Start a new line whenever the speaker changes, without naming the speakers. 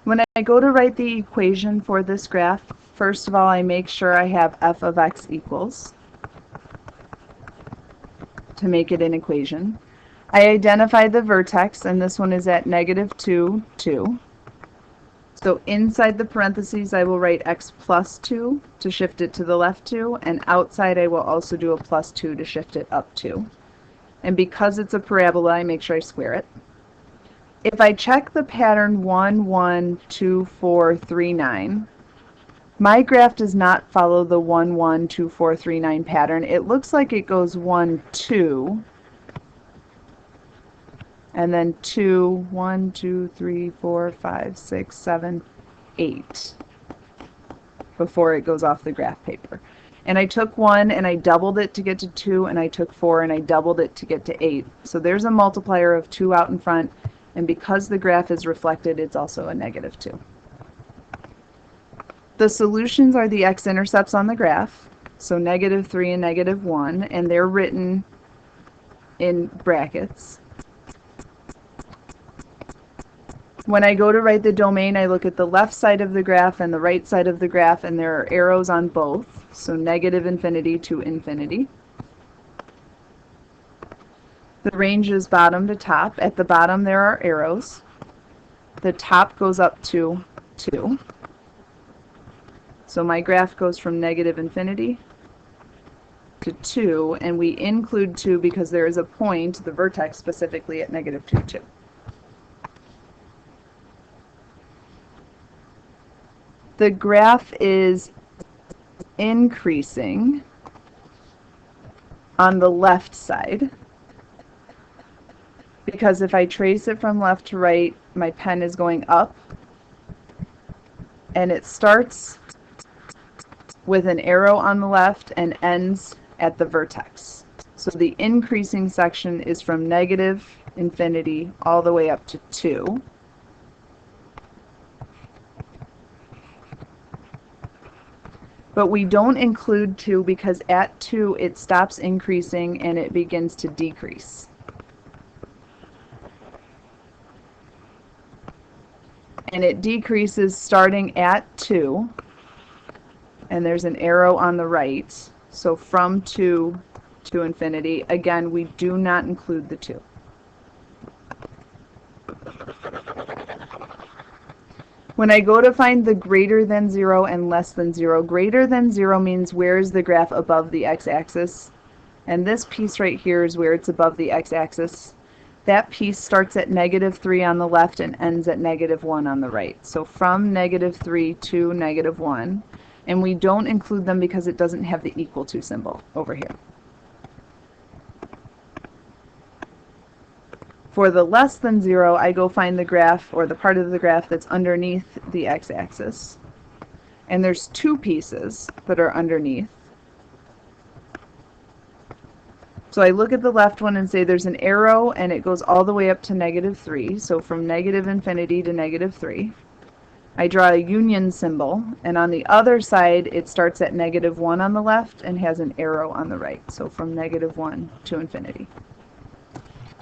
When I go to write the equation for this graph, first of all, I make sure I have f of x equals to make it an equation. I identify the vertex, and this one is at -2, 2. So inside the parentheses, I will write x plus 2 to shift it to the left 2, and outside I will also do a plus 2 to shift it up 2. And because it's a parabola, I make sure I square it. If I check the pattern 1, 1, 2, 4, 3, 9, my graph does not follow the 1, 1, 2, 4, 3, 9 pattern. It looks like it goes 1, 2, and then 2, 1, 2, 3, 4, 5, 6, 7, 8 before it goes off the graph paper. And I took 1 and I doubled it to get to 2, and I took 4 and I doubled it to get to 8. So there's a multiplier of 2 out in front, and because the graph is reflected, it's also a -2. The solutions are the x-intercepts on the graph, so -3 and -1, and they're written in brackets. When I go to write the domain, I look at the left side of the graph and the right side of the graph, and there are arrows on both, so -infinity to infinity. The range is bottom to top. At the bottom there are arrows. The top goes up to 2. So my graph goes from -infinity to 2, and we include 2 because there is a point, the vertex specifically, at -2, 2. The graph is increasing on the left side, because if I trace it from left to right, my pen is going up, and it starts with an arrow on the left and ends at the vertex. So the increasing section is from -infinity all the way up to 2. But we don't include 2 because at 2 it stops increasing and it begins to decrease. And it decreases starting at 2, and there's an arrow on the right. So from 2 to infinity, again, we do not include the 2. When I go to find the greater than 0 and less than 0, greater than 0 means where is the graph above the x-axis, and this piece right here is where it's above the x-axis. That piece starts at -3 on the left and ends at -1 on the right. So from -3 to -1, and we don't include them because it doesn't have the equal to symbol over here. For the less than 0, I go find the graph, or the part of the graph that's underneath the x-axis. And there's 2 pieces that are underneath. So I look at the left one and say there's an arrow and it goes all the way up to -3, so from -infinity to -3. I draw a union symbol, and on the other side it starts at -1 on the left and has an arrow on the right, so from -1 to infinity.